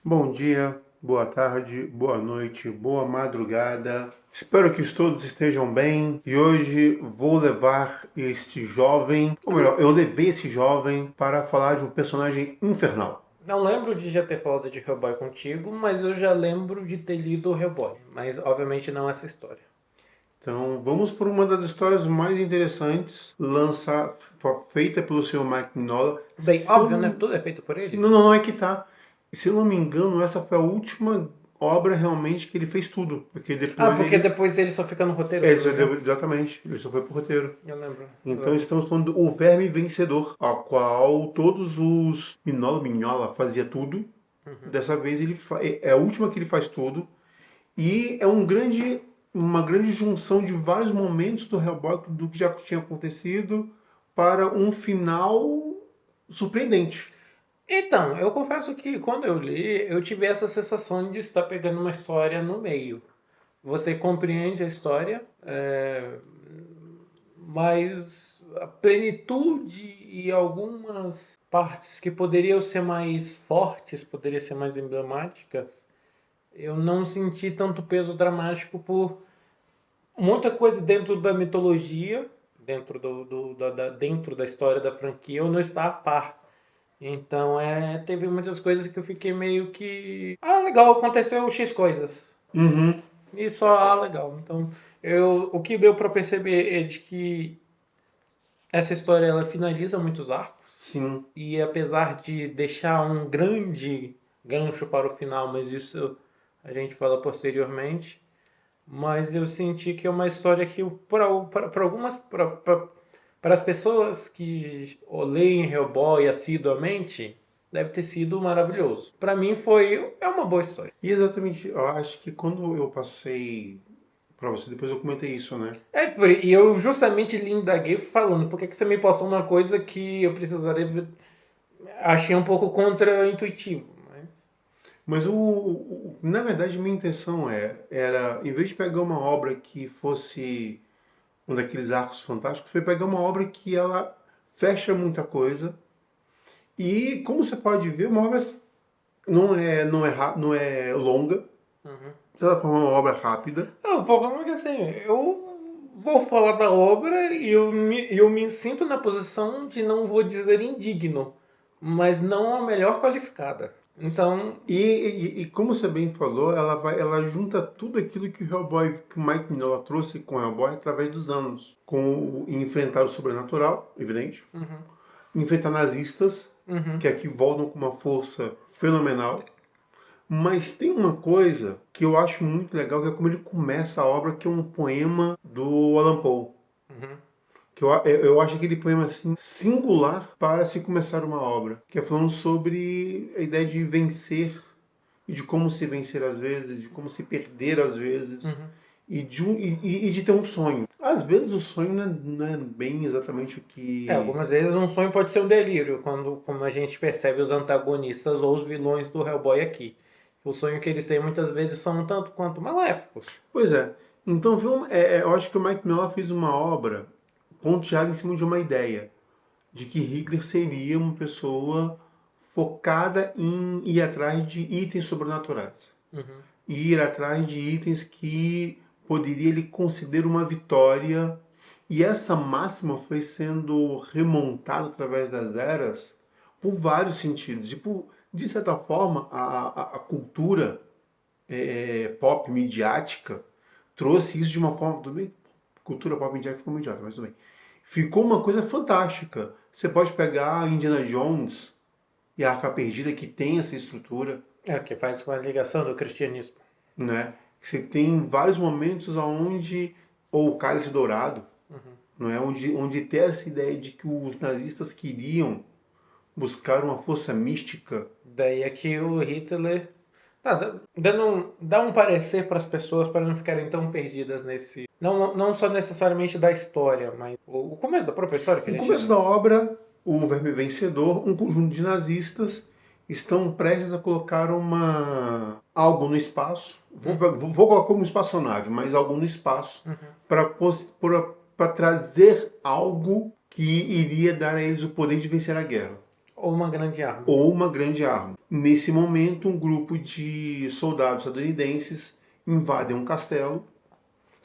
Bom dia, boa tarde, boa noite, boa madrugada. Espero que todos estejam bem e hoje vou levar este jovem, ou melhor, eu levei esse jovem para falar de um personagem infernal. Não lembro de já ter falado de Hellboy contigo, mas eu já lembro de ter lido o Hellboy. Mas obviamente não essa história. Então vamos por uma das histórias mais interessantes feita pelo Sr. Mike Mignola. Bem, Se eu óbvio, né? não, Tudo é feito por se- ele. não, não é que tá. Se eu não me engano, essa foi a última obra realmente que ele fez tudo, porque Ah, depois porque ele depois ele só fica no roteiro, se eu não me engano. exatamente, ele só foi pro roteiro. Eu lembro. Então estamos falando do O Verme Vencedor, ao qual todos os Mignola fazia tudo. Uhum. Dessa vez é a última que ele faz tudo. E é uma grande junção de vários momentos do Hellboy, do que já tinha acontecido, para um final surpreendente. Então, eu confesso que quando eu li, eu tive essa sensação de estar pegando uma história no meio. Você compreende a história, mas a plenitude e algumas partes que poderiam ser mais fortes, poderiam ser mais emblemáticas, eu não senti tanto peso dramático por muita coisa dentro da mitologia, dentro da história da franquia, eu não está a par. Então, teve muitas coisas que eu fiquei meio que. Ah, legal, aconteceu X coisas. Uhum, E só, legal. Então, o que deu para perceber é de que essa história ela finaliza muitos arcos. sim. E apesar de deixar um grande gancho para o final, mas isso a gente fala posteriormente. Mas eu senti que é uma história que, para algumas. Para as pessoas que leem Hellboy assiduamente, deve ter sido maravilhoso. Para mim, é uma boa história. E exatamente, eu acho que quando eu passei para você, depois eu comentei isso, né? E eu justamente lhe indaguei falando, por que você me passou uma coisa que eu precisaria. Achei um pouco contra-intuitivo. Mas... Mas na verdade, minha intenção era, em vez de pegar uma obra que fosse um daqueles arcos fantásticos, foi pegar uma obra que ela fecha muita coisa. E como você pode ver, uma obra não é longa, Uhum. de certa forma, é uma obra rápida. O problema é que assim, eu vou falar da obra e eu me sinto na posição de não vou dizer indigno, mas não a melhor qualificada. Então, E como você bem falou, ela junta tudo aquilo que que o Mike Mignola trouxe com o Hellboy através dos anos, com enfrentar o sobrenatural, evidente, uhum, enfrentar nazistas, uhum. que aqui voltam com uma força fenomenal. Mas tem uma coisa que eu acho muito legal, que é como ele começa a obra, que é um poema do Allan Poe. Uhum. Que eu acho aquele poema assim, singular para se começar uma obra, que é falando sobre a ideia de vencer e de como se vencer às vezes, de como se perder às vezes, Uhum. e de ter um sonho. Às vezes o sonho não é bem exatamente o que. Algumas vezes um sonho pode ser um delírio, quando como a gente percebe os antagonistas ou os vilões do Hellboy aqui. O sonho que eles têm muitas vezes são um tanto quanto maléficos. Pois é. Então eu acho que o Mike Mignola fez uma obra ponteada em cima de uma ideia de que Hitler seria uma pessoa focada em ir atrás de itens sobrenaturais. Uhum. Ir atrás de itens que poderia ele considerar uma vitória. E essa máxima foi sendo remontada através das eras por vários sentidos. De certa forma, a cultura pop midiática trouxe isso de uma forma. Tudo bem, cultura pop midiática ficou midiática, mas tudo bem. Ficou uma coisa fantástica. Você pode pegar Indiana Jones e a Arca Perdida, que tem essa estrutura, É, que faz com a ligação do cristianismo. né? Você tem vários momentos onde, ou o Cálice Dourado, Uhum. não é? Onde tem essa ideia de que os nazistas queriam buscar uma força mística. Daí é que o Hitler dá um parecer para as pessoas para não ficarem tão perdidas nesse. Não só necessariamente da história, mas o começo da própria história que a No gente. começo da obra, o Verme Vencedor, um conjunto de nazistas estão prestes a colocar algo no espaço. Vou colocar como espaçonave, mas algo no espaço Uhum. para trazer algo que iria dar a eles o poder de vencer a guerra. Ou uma grande arma. ou uma grande arma. Nesse momento, um grupo de soldados estadunidenses invadem um castelo,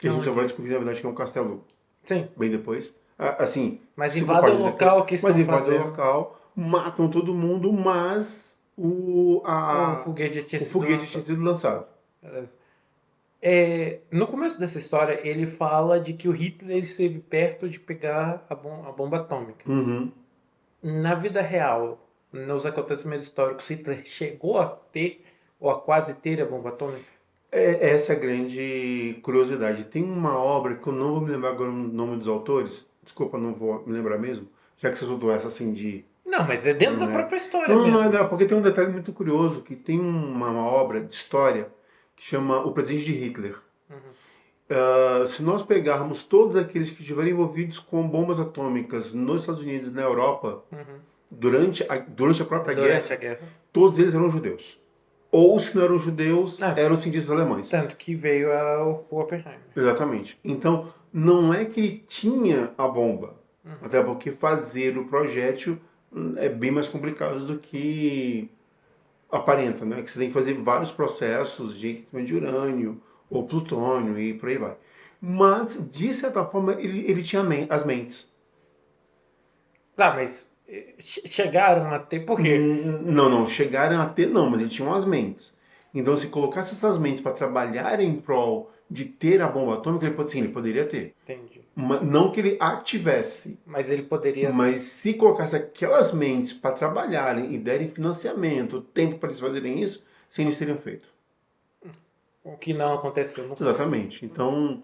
e a gente só vai descobrir, na verdade, que é um castelo Sim. bem depois. Assim, Mas 5 invadem o páginas depois, local que mas estão invadem o fazendo. local, matam todo mundo, mas O foguete tinha o sido foguete tinha lançado. sido lançado. No começo dessa história, ele fala de que o Hitler esteve perto de pegar a bomba atômica. Uhum. Na vida real, nos acontecimentos históricos, Hitler chegou a ter, ou a quase ter, a bomba atômica? Essa é a grande curiosidade. Tem uma obra que eu não vou me lembrar agora o nome dos autores, desculpa, não vou me lembrar mesmo, já que você soltou essa assim de. Não, mas é dentro da Né? própria história Não, não é mesmo. dela, porque tem um detalhe muito curioso, que tem uma obra de história que chama O Presente de Hitler. Se nós pegarmos todos aqueles que estiveram envolvidos com bombas atômicas nos Estados Unidos e na Europa, durante a própria Durante a guerra, guerra. todos eles eram judeus. Ou, se não eram judeus, Ah, eram cientistas alemães. Tanto que veio o Oppenheimer. Exatamente. Então, não é que ele tinha a bomba. Até porque fazer o projétil é bem mais complicado do que aparenta, né? Que você tem que fazer vários processos de aquecimento de urânio ou plutônio e por aí vai. Mas, de certa forma, ele tinha as mentes. Mas chegaram a ter. Por quê? Não, chegaram a ter não, mas eles tinham as mentes. Então, se colocasse essas mentes para trabalhar em prol de ter a bomba atômica, ele poderia ter. Entendi. Não que ele a tivesse, Mas ele poderia. mas se colocasse aquelas mentes para trabalharem e derem financiamento, tempo para eles fazerem isso, sim, eles teriam feito. O que não aconteceu no Exatamente. Então,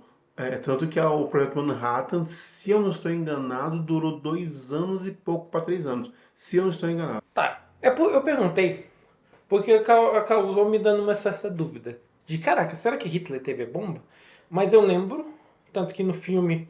tanto que o projeto Manhattan, se eu não estou enganado, durou 2 anos e pouco para 3 anos. Se eu não estou enganado. Tá. Eu perguntei, porque causou me dando uma certa dúvida. De caraca, será que Hitler teve a bomba? Mas eu lembro, tanto que no filme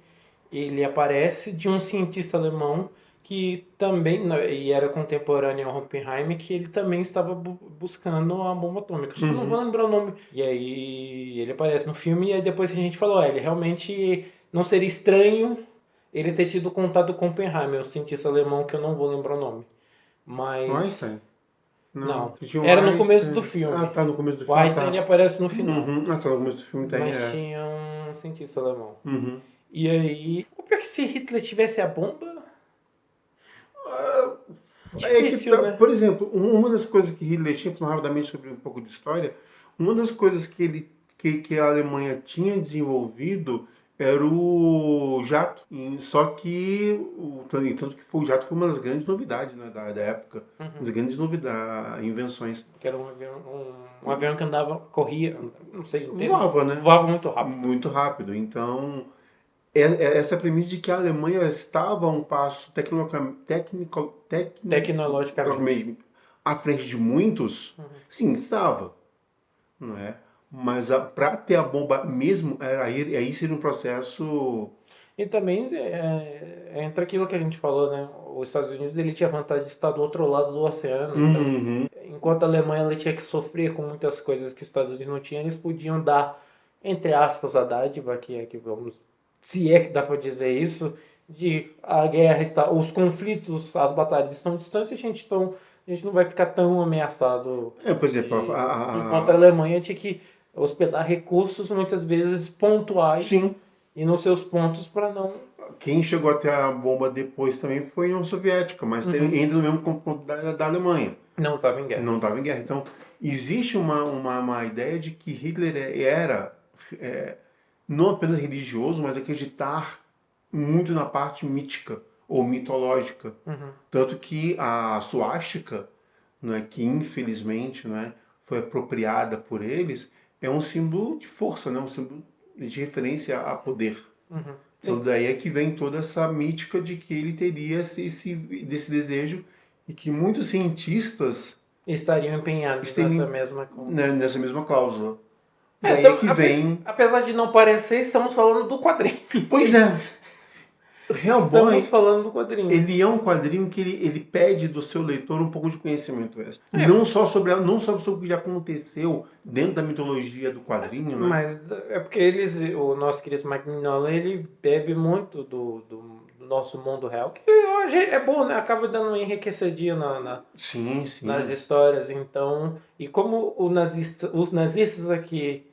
ele aparece, de um cientista alemão que também, e era contemporâneo ao Oppenheimer, que ele também estava buscando a bomba atômica. Só não vou lembrar o nome. E aí ele aparece no filme e aí depois a gente falou, ele realmente não seria estranho ele ter tido contato com Oppenheimer, um cientista alemão que eu não vou lembrar o nome. Mas... Einstein? Não. Tinha o Era no começo Einstein. do filme. Ah, tá no começo do O filme. Einstein ele aparece no final. Ah, tá no começo do filme tem. Mas tinha um cientista alemão. Uhum. E aí... O pior é que se Hitler tivesse a bomba... Difícil, né? Por exemplo, uma das coisas que Hitler tinha, falando rapidamente sobre um pouco de história, uma das coisas que a Alemanha tinha desenvolvido era o jato. Só que, tanto que o jato foi uma das grandes novidades, né, da época. Uma das grandes invenções. Que era um avião que corria, não sei, Voava, né? voava muito rápido. Muito rápido. Então, essa premissa de que a Alemanha estava a um passo tecnologicamente à frente de muitos, sim, estava, não é? Mas para ter a bomba mesmo, aí seria um processo... E também entra aquilo que a gente falou, né? Os Estados Unidos ele tinha vantagem de estar do outro lado do oceano. Então, enquanto a Alemanha ela tinha que sofrer com muitas coisas que os Estados Unidos não tinham, eles podiam dar, entre aspas, a dádiva, que vamos, se é que dá para dizer isso, de a guerra está, os conflitos, as batalhas estão distantes, a gente não vai ficar tão ameaçado. Por exemplo, enquanto a Alemanha tinha que hospedar recursos muitas vezes pontuais. Sim. E nos seus pontos para não... Quem chegou até a bomba depois também foi a União Soviética, mas entra no mesmo ponto da Alemanha. Não estava em guerra. Não estava em guerra. Então, existe uma ideia de que Hitler era não apenas religioso, mas acreditar muito na parte mítica ou mitológica. Tanto que a suástica, que infelizmente foi apropriada por eles, é um símbolo de força, um símbolo de referência a poder. Então daí é que vem toda essa mítica de que ele teria desse desejo e que muitos cientistas estariam empenhados nessa mesma cláusula. Daí então, é que vem... Apesar de não parecer, estamos falando do quadrinho. Pois é. Estamos falando do quadrinho. Ele é um quadrinho que ele pede do seu leitor um pouco de conhecimento extra. Não só sobre o que já aconteceu dentro da mitologia do quadrinho, Mas é porque o nosso querido Mike Mignola, ele bebe muito do nosso mundo real, que hoje é bom, né? Acaba dando uma enriquecedinha Sim, sim. nas histórias. Então, e como os nazistas aqui,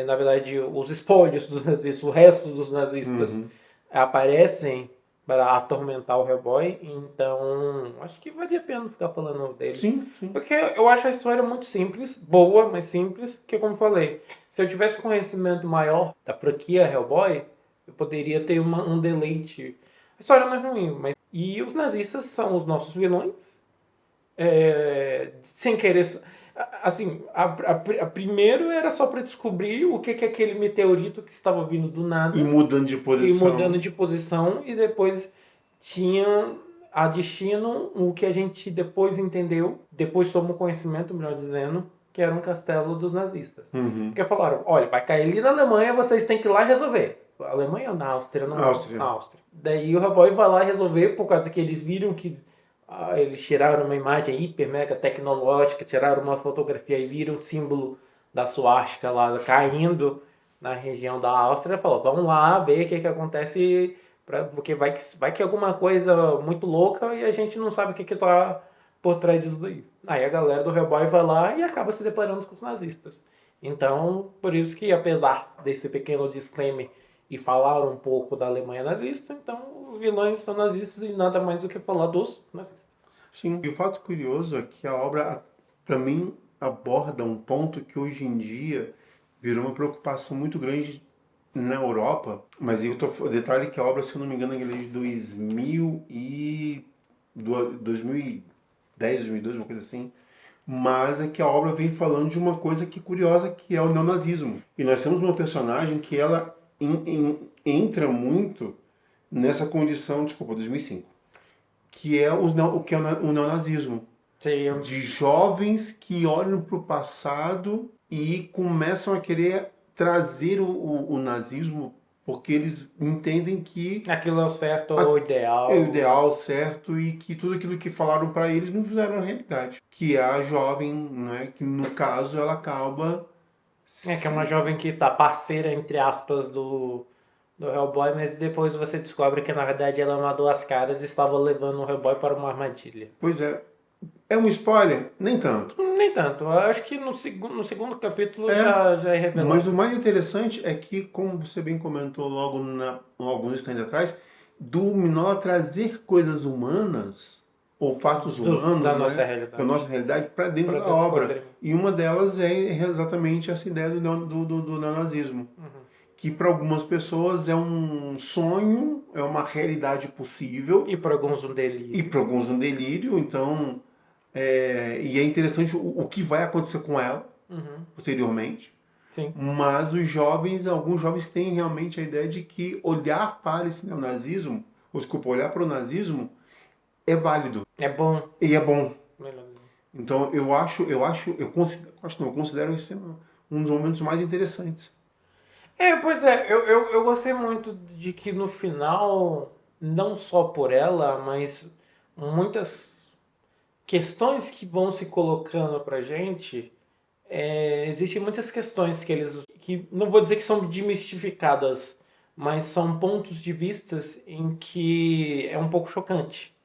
na verdade, os espólios dos nazistas, o resto dos nazistas Uhum. aparecem para atormentar o Hellboy, então acho que valia a pena ficar falando deles. Sim, sim. Porque eu acho a história muito simples, boa, mas simples, que como falei, se eu tivesse conhecimento maior da franquia Hellboy, eu poderia ter um deleite. A história não é ruim, mas... E os nazistas são os nossos vilões, sem querer. Assim, a primeiro era só para descobrir o que é aquele meteorito que estava vindo do nada E mudando de e mudando posição. de posição, e depois tinha a destino o que a gente depois entendeu, depois tomou conhecimento, melhor dizendo, que era um castelo dos nazistas. Uhum. Porque falaram, olha, vai cair ali na Alemanha, vocês têm que ir lá resolver. A Alemanha ou na Áustria? Não lembro. Áustria. Na Áustria. Daí o Hellboy vai lá resolver, por causa que eles viram que eles tiraram uma imagem hiper mega tecnológica, tiraram uma fotografia e viram o símbolo da suástica lá caindo na região da Áustria. Falou, vamos lá ver o que acontece, porque vai que alguma coisa muito louca e a gente não sabe o que tá por trás disso daí. Aí a galera do Hellboy vai lá e acaba se deparando com os nazistas. Então, por isso que apesar desse pequeno disclaimer e falar um pouco da Alemanha nazista, então os vilões são nazistas e nada mais do que falar dos nazistas. Sim. E o fato curioso é que a obra também aborda um ponto que hoje em dia virou uma preocupação muito grande na Europa, mas o detalhe é que a obra, se eu não me engano, é de 2010, 2012, uma coisa assim, mas é que a obra vem falando de uma coisa que curiosa, que é o neonazismo. E nós temos uma personagem que ela entra muito nessa condição, desculpa, 2005, que é o que é o neonazismo. Sim. De jovens que olham para o passado e começam a querer trazer o nazismo porque eles entendem que Aquilo é o certo ou o ideal. é o ideal, certo, e que tudo aquilo que falaram para eles não fizeram a realidade. Que é a jovem, né, que no caso ela acaba... Que é uma jovem que tá parceira, entre aspas, do Hellboy, mas depois você descobre que na verdade ela é uma duas caras e estava levando o Hellboy para uma armadilha. Pois é. É um spoiler? Nem tanto. Nem tanto. Eu acho que no segundo capítulo já é revelado. Mas o mais interessante é que, como você bem comentou logo alguns instantes atrás, do Mignola trazer coisas humanas, ou fatos humanos, da né, nossa realidade, da nossa realidade para dentro pra da dentro do obra. quadrinho. E uma delas é exatamente essa ideia do neonazismo. Que para algumas pessoas é um sonho, é uma realidade possível, E para alguns um e delírio. para alguns um delírio. Então, e é interessante o que vai acontecer com ela posteriormente. Sim. Mas os jovens, alguns jovens têm realmente a ideia de que olhar para esse neonazismo, ou desculpa, olhar para o nazismo é válido É bom. e é bom. Melhor. Então eu considero esse um dos momentos mais interessantes. Pois é, eu gostei muito de que no final, não só por ela, mas muitas questões que vão se colocando pra gente, existem muitas questões que não vou dizer que são demistificadas, mas são pontos de vistas em que é um pouco chocante.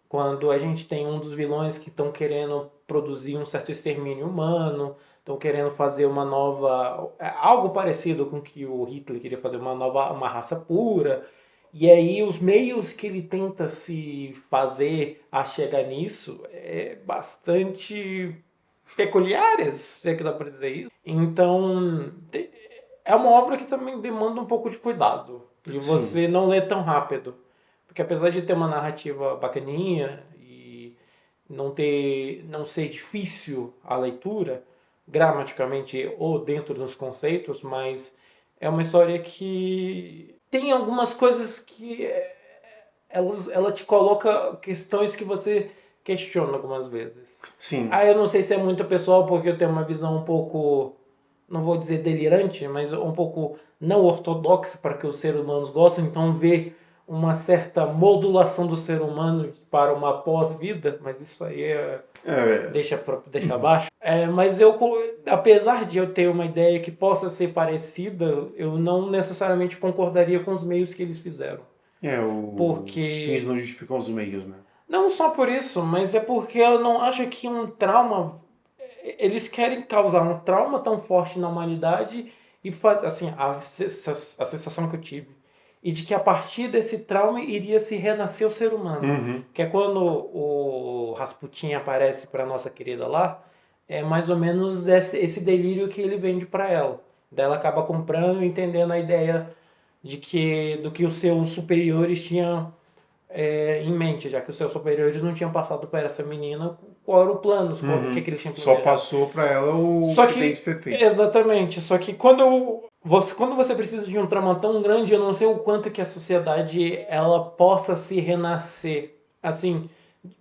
Quando a gente tem um dos vilões que estão querendo produzir um certo extermínio humano, estão querendo fazer uma nova... algo parecido com o que o Hitler queria fazer, uma raça pura. E aí os meios que ele tenta se fazer a chegar nisso é bastante peculiares, se é que dá para dizer isso. Então, é uma obra que também demanda um pouco de cuidado. E você não lê tão rápido. Porque apesar de ter uma narrativa bacaninha e não ser difícil a leitura, gramaticamente ou dentro dos conceitos, mas é uma história que tem algumas coisas que ela te coloca questões que você questiona algumas vezes. Sim. Eu não sei se é muito pessoal, porque eu tenho uma visão um pouco, não vou dizer delirante, mas um pouco não ortodoxa para que os seres humanos gostam, então ver uma certa modulação do ser humano para uma pós-vida, mas isso aí deixa abaixo. Mas apesar de eu ter uma ideia que possa ser parecida, eu não necessariamente concordaria com os meios que eles fizeram. Os fins Porque não justificam os meios, né? não só por isso, mas é porque eu não acho que um trauma. Eles querem causar um trauma tão forte na humanidade e faz assim a sensação que eu tive e de que a partir desse trauma iria se renascer o ser humano, Uhum. que é quando o Rasputin aparece para nossa querida lá, é mais ou menos esse delírio que ele vende para ela. Daí ela acaba comprando e entendendo a ideia de que do que os seus superiores tinham em mente, já que os seus superiores não tinham passado para essa menina qual era o plano, o que, Uhum. que eles tinham Só planejado. passou pra ela o Só que tem que, que ser feito. exatamente, só que quando você precisa de um trauma tão grande, eu não sei o quanto que a sociedade ela possa se renascer, assim,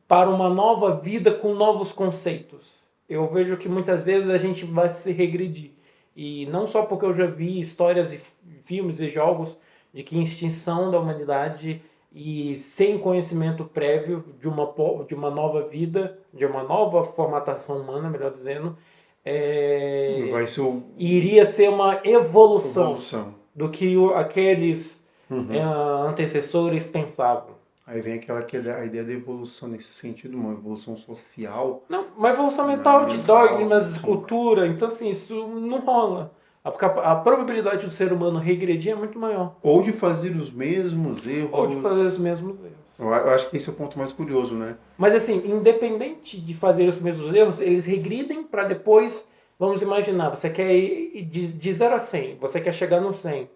para uma nova vida com novos conceitos. Eu vejo que muitas vezes a gente vai se regredir. E não só porque eu já vi histórias e filmes e jogos de que extinção da humanidade e sem conhecimento prévio de uma nova vida, de uma nova formatação humana, melhor dizendo, Vai ser iria ser uma evolução evolução. do que aqueles Uhum. antecessores pensavam. Aí vem a ideia da evolução nesse sentido, uma evolução social, Não, uma evolução mental de ambiental, dogmas, de sim. cultura, então assim, isso não rola. Porque a probabilidade do ser humano regredir é muito maior. Ou de fazer os mesmos Ou de fazer os erros. mesmos erros. Eu acho que esse é o ponto mais curioso, né? Mas assim, independente de fazer os mesmos erros, eles regridem para depois, vamos imaginar, você quer ir de 0 a 100, você quer chegar no 100.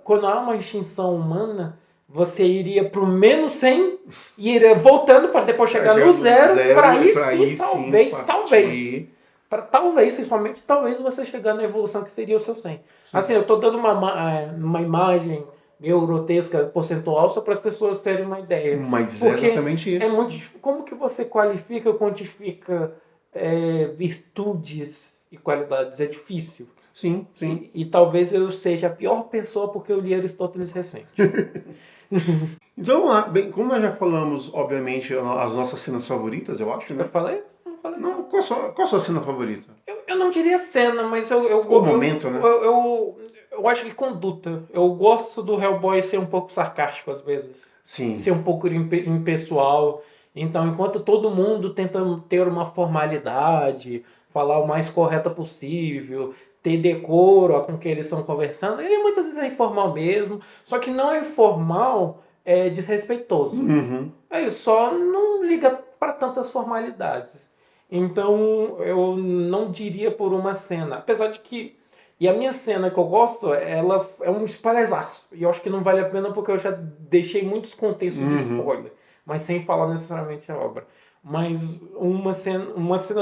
Quando há uma extinção humana, você iria para o menos 100 e iria voltando para depois chegar Já no no zero, para zero, aí para sim, aí sim talvez. partir. Para talvez, principalmente, talvez você chegar na evolução que seria o seu 100. Sim. Assim, eu estou dando uma imagem meio grotesca, percentual, só para as pessoas terem uma ideia. Mas é Porque exatamente é isso. muito como que você qualifica, quantifica virtudes e qualidades? É difícil. Sim, sim. E talvez eu seja a pior pessoa porque eu li Aristóteles recente. Então vamos lá. Bem, como nós já falamos, obviamente, as nossas cenas favoritas, eu acho, Eu né? falei? Não falei. Não, qual a sua cena favorita? Eu não diria cena, mas Ou momento, né? eu acho que conduta. Eu gosto do Hellboy ser um pouco sarcástico às vezes. Sim. Ser um pouco impessoal. Então, enquanto todo mundo tenta ter uma formalidade, falar o mais correta possível, ter decoro com que eles estão conversando, ele muitas vezes é informal mesmo, só que não é informal, é desrespeitoso. Uhum. Ele só não liga para tantas formalidades. Então, eu não diria por uma cena, apesar de que e a minha cena que eu gosto, ela é um spoilerzaço. E eu acho que não vale a pena porque eu já deixei muitos contextos de spoiler. Mas sem falar necessariamente a obra. Mas uma cena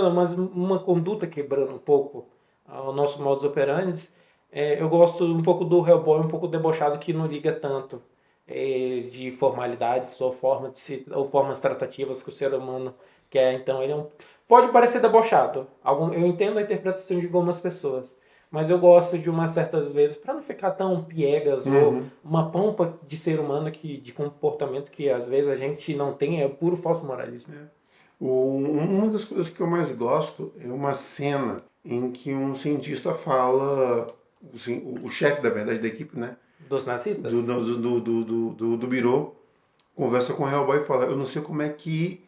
não, mas uma conduta quebrando um pouco o nosso modus operandi. Eu gosto um pouco do Hellboy, um pouco debochado, que não liga tanto de formalidades ou formas tratativas que o ser humano quer. Então ele pode parecer debochado. Eu entendo a interpretação de algumas pessoas. Mas eu gosto de umas certas vezes, para não ficar tão piegas ou uma pompa de ser humano de comportamento que às vezes a gente não tem, é puro falso moralismo. Uma das coisas que eu mais gosto é uma cena em que um cientista fala, assim, o chefe, da verdade, da equipe, né? Dos nazistas? Do birô, conversa com o Hellboy e fala, eu não sei como é que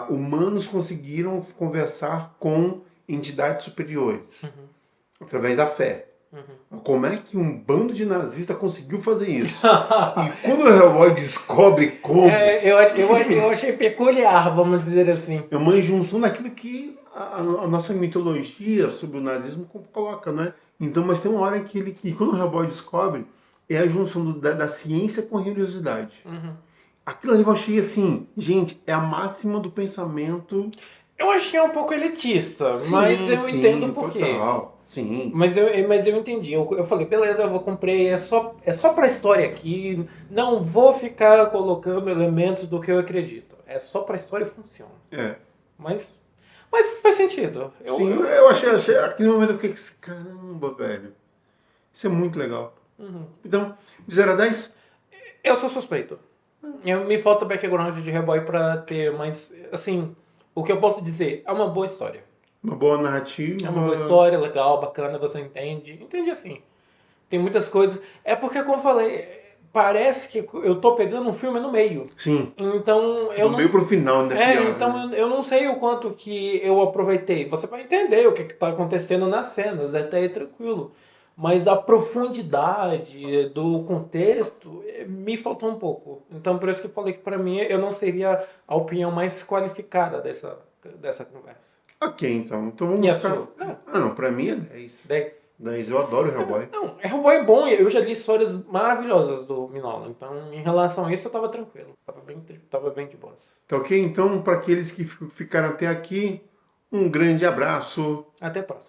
humanos conseguiram conversar com entidades superiores através da fé. Como é que um bando de nazistas conseguiu fazer isso? E quando o Hellboy descobre como... Eu achei peculiar, vamos dizer assim. É uma junção daquilo que a nossa mitologia sobre o nazismo coloca, né? Então, mas tem uma hora que quando o Hellboy descobre, é a junção da ciência com a religiosidade. Aquilo ali eu achei assim, gente, é a máxima do pensamento. Eu achei um pouco elitista, mas eu entendo por quê. Total. Sim. Mas eu entendi. Eu falei, beleza, eu vou comprei, é só pra história aqui. Não vou ficar colocando elementos do que eu acredito. É só pra história e funciona. É. Mas faz sentido. Eu achei. Aquele momento eu fiquei assim, caramba, velho. Isso é muito legal. Então, de 0 a 10? Eu sou suspeito. Me falta background de Hellboy pra ter, mas assim, o que eu posso dizer é uma boa história. Uma boa narrativa. É uma boa história, legal, bacana, você entende. Entende assim. Tem muitas coisas. É porque, como eu falei, parece que eu tô pegando um filme no meio. Sim. Então eu Do não... meio pro final, né? Pior, então né? eu não sei o quanto que eu aproveitei. Você vai entender o que está acontecendo nas cenas, até aí tranquilo. Mas a profundidade do contexto me faltou um pouco. Então por isso que eu falei que para mim eu não seria a opinião mais qualificada dessa conversa. Ok, então. Então E vamos a ficar. sua? Não, Ah, não, pra mim é 10. 10. 10, eu adoro Hellboy. Não, Hellboy é bom, eu já li histórias maravilhosas do Mignola, então em relação a isso eu tava tranquilo, tava bem de boas. Tá ok? Então, para aqueles que ficaram até aqui, um grande abraço. Até a próxima.